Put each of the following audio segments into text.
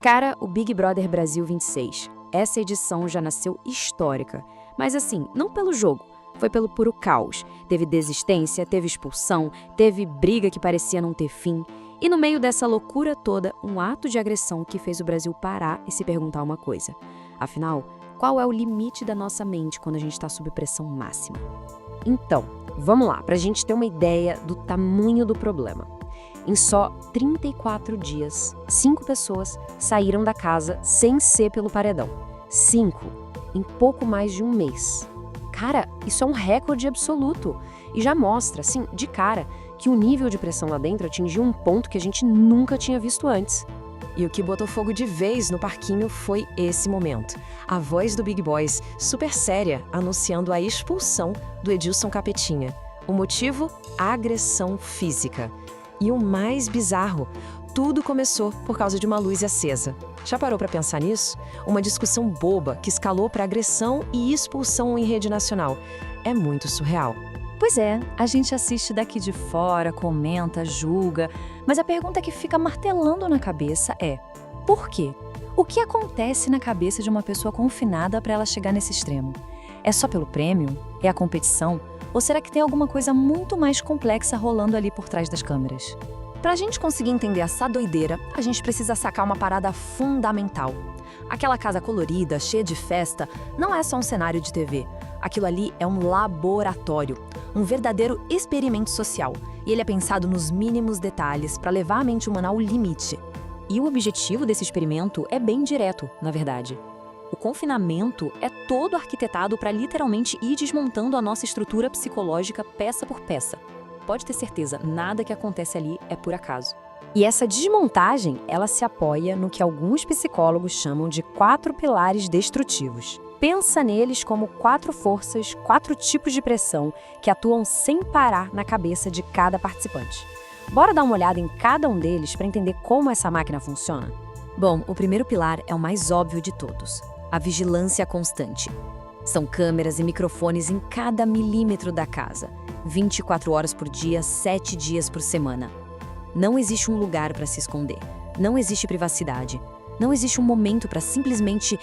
Cara, o Big Brother Brasil 26. Essa edição já nasceu histórica. Mas assim, não pelo jogo, foi pelo puro caos. Teve desistência, teve expulsão, teve briga que parecia não ter fim. E no meio dessa loucura toda, um ato de agressão que fez o Brasil parar e se perguntar uma coisa. Afinal, qual é o limite da nossa mente quando a gente está sob pressão máxima? Então, vamos lá, para a gente ter uma ideia do tamanho do problema. Em só 34 dias, 5 pessoas saíram da casa sem ser pelo paredão. 5, em pouco mais de um mês. Cara, isso é um recorde absoluto. E já mostra, assim, de cara, que o nível de pressão lá dentro atingiu um ponto que a gente nunca tinha visto antes. E o que botou fogo de vez no parquinho foi esse momento. A voz do Big Boss, super séria, anunciando a expulsão do Edilson Capetinha. O motivo? Agressão física. E o mais bizarro, tudo começou por causa de uma luz acesa. Já parou para pensar nisso? Uma discussão boba que escalou para agressão e expulsão em rede nacional. É muito surreal. Pois é, a gente assiste daqui de fora, comenta, julga, mas a pergunta que fica martelando na cabeça é: por quê? O que acontece na cabeça de uma pessoa confinada para ela chegar nesse extremo? É só pelo prêmio? É a competição? Ou será que tem alguma coisa muito mais complexa rolando ali por trás das câmeras? Para a gente conseguir entender essa doideira, a gente precisa sacar uma parada fundamental. Aquela casa colorida, cheia de festa, não é só um cenário de TV. Aquilo ali é um laboratório, um verdadeiro experimento social. E ele é pensado nos mínimos detalhes para levar a mente humana ao limite. E o objetivo desse experimento é bem direto, na verdade. O confinamento é todo arquitetado para literalmente ir desmontando a nossa estrutura psicológica peça por peça. Pode ter certeza, nada que acontece ali é por acaso. E essa desmontagem, ela se apoia no que alguns psicólogos chamam de 4 pilares destrutivos. Pensa neles como 4 forças, 4 tipos de pressão que atuam sem parar na cabeça de cada participante. Bora dar uma olhada em cada um deles para entender como essa máquina funciona? Bom, o primeiro pilar é o mais óbvio de todos: a vigilância constante. São câmeras e microfones em cada milímetro da casa, 24 horas por dia, 7 dias por semana. Não existe um lugar para se esconder, não existe privacidade, não existe um momento para simplesmente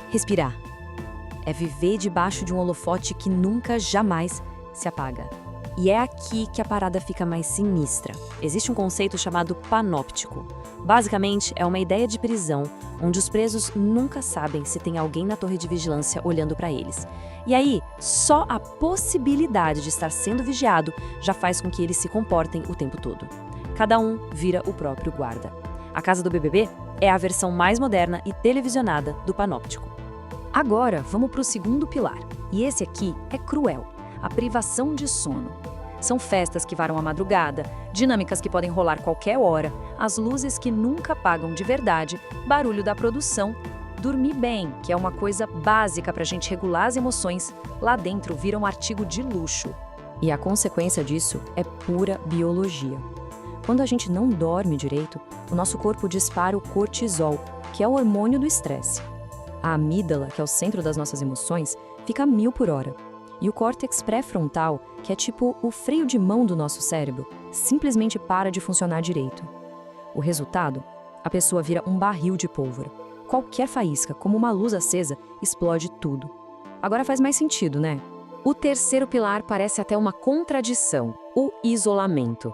respirar. É viver debaixo de um holofote que nunca, jamais se apaga. E é aqui que a parada fica mais sinistra. Existe um conceito chamado panóptico. Basicamente, é uma ideia de prisão, onde os presos nunca sabem se tem alguém na torre de vigilância olhando para eles. E aí, só a possibilidade de estar sendo vigiado já faz com que eles se comportem o tempo todo. Cada um vira o próprio guarda. A Casa do BBB é a versão mais moderna e televisionada do panóptico. Agora, vamos para o segundo pilar. E esse aqui é cruel: a privação de sono. São festas que varam a madrugada, dinâmicas que podem rolar qualquer hora, as luzes que nunca apagam de verdade, barulho da produção. Dormir bem, que é uma coisa básica para a gente regular as emoções, lá dentro vira um artigo de luxo. E a consequência disso é pura biologia. Quando a gente não dorme direito, o nosso corpo dispara o cortisol, que é o hormônio do estresse. A amígdala, que é o centro das nossas emoções, fica a 1000 por hora. E o córtex pré-frontal, que é tipo o freio de mão do nosso cérebro, simplesmente para de funcionar direito. O resultado? A pessoa vira um barril de pólvora. Qualquer faísca, como uma luz acesa, explode tudo. Agora faz mais sentido, né? O terceiro pilar parece até uma contradição: o isolamento.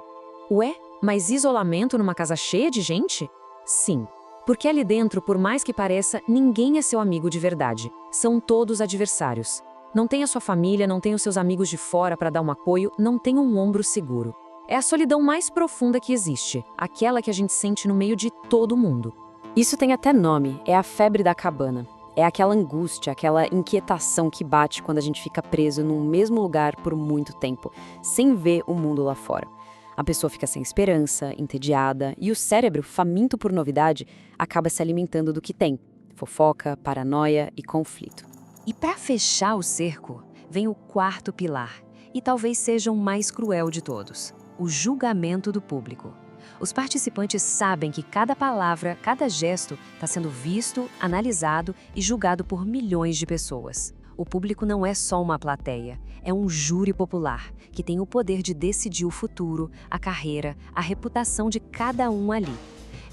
Ué, mas isolamento numa casa cheia de gente? Sim. Porque ali dentro, por mais que pareça, ninguém é seu amigo de verdade. São todos adversários. Não tem a sua família, não tem os seus amigos de fora para dar um apoio, não tem um ombro seguro. É a solidão mais profunda que existe, aquela que a gente sente no meio de todo mundo. Isso tem até nome, é a febre da cabana. É aquela angústia, aquela inquietação que bate quando a gente fica preso num mesmo lugar por muito tempo, sem ver o mundo lá fora. A pessoa fica sem esperança, entediada, e o cérebro, faminto por novidade, acaba se alimentando do que tem: fofoca, paranoia e conflito. E para fechar o cerco, vem o quarto pilar, e talvez seja o mais cruel de todos: o julgamento do público. Os participantes sabem que cada palavra, cada gesto está sendo visto, analisado e julgado por milhões de pessoas. O público não é só uma plateia, é um júri popular que tem o poder de decidir o futuro, a carreira, a reputação de cada um ali.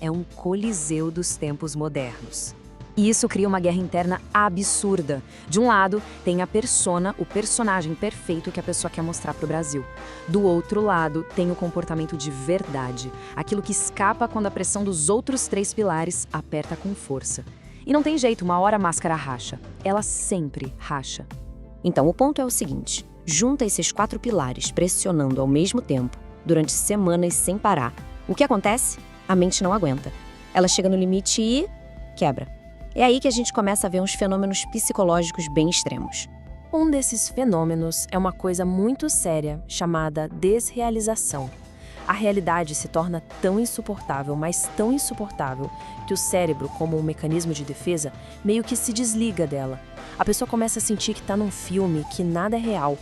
é um coliseu dos tempos modernos. E isso cria uma guerra interna absurda. De um lado, tem a persona, o personagem perfeito que a pessoa quer mostrar para o Brasil. Do outro lado, tem o comportamento de verdade, aquilo que escapa quando a pressão dos outros 3 pilares aperta com força. E não tem jeito, uma hora a máscara racha. Ela sempre racha. Então, o ponto é o seguinte: junta esses 4 pilares pressionando ao mesmo tempo, durante semanas sem parar. O que acontece? A mente não aguenta. Ela chega no limite e quebra. É aí que a gente começa a ver uns fenômenos psicológicos bem extremos. Um desses fenômenos é uma coisa muito séria, chamada desrealização. A realidade se torna tão insuportável, mas tão insuportável, que o cérebro, como um mecanismo de defesa, meio que se desliga dela. A pessoa começa a sentir que está num filme, que nada é real.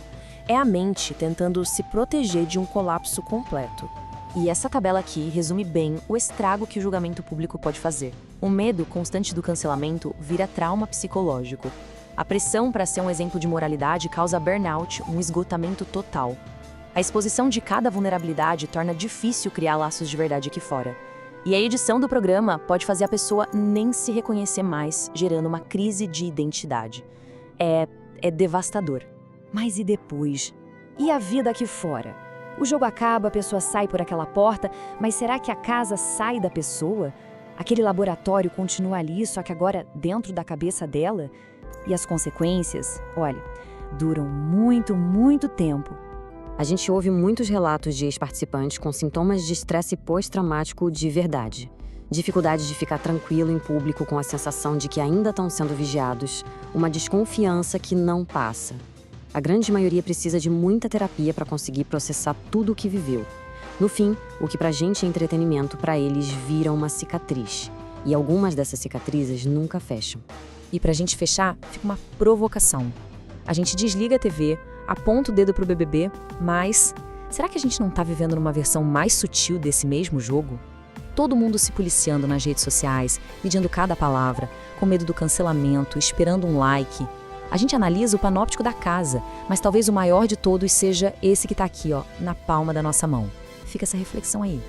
É a mente tentando se proteger de um colapso completo. E essa tabela aqui resume bem o estrago que o julgamento público pode fazer. O medo constante do cancelamento vira trauma psicológico. A pressão para ser um exemplo de moralidade causa burnout, um esgotamento total. A exposição de cada vulnerabilidade torna difícil criar laços de verdade aqui fora. E a edição do programa pode fazer a pessoa nem se reconhecer mais, gerando uma crise de identidade. É devastador. Mas e depois? E a vida aqui fora? O jogo acaba, a pessoa sai por aquela porta, mas será que a casa sai da pessoa? Aquele laboratório continua ali, só que agora dentro da cabeça dela? E as consequências, olha, duram muito, muito tempo. A gente ouve muitos relatos de ex-participantes com sintomas de estresse pós-traumático de verdade. Dificuldade de ficar tranquilo em público com a sensação de que ainda estão sendo vigiados, uma desconfiança que não passa. A grande maioria precisa de muita terapia para conseguir processar tudo o que viveu. No fim, o que pra gente é entretenimento, pra eles vira uma cicatriz. E algumas dessas cicatrizes nunca fecham. E pra gente fechar, fica uma provocação. A gente desliga a TV, aponta o dedo pro BBB, mas será que a gente não tá vivendo numa versão mais sutil desse mesmo jogo? Todo mundo se policiando nas redes sociais, medindo cada palavra, com medo do cancelamento, esperando um like. A gente analisa o panóptico da casa, mas talvez o maior de todos seja esse que tá aqui, ó, na palma da nossa mão. Fica essa reflexão aí.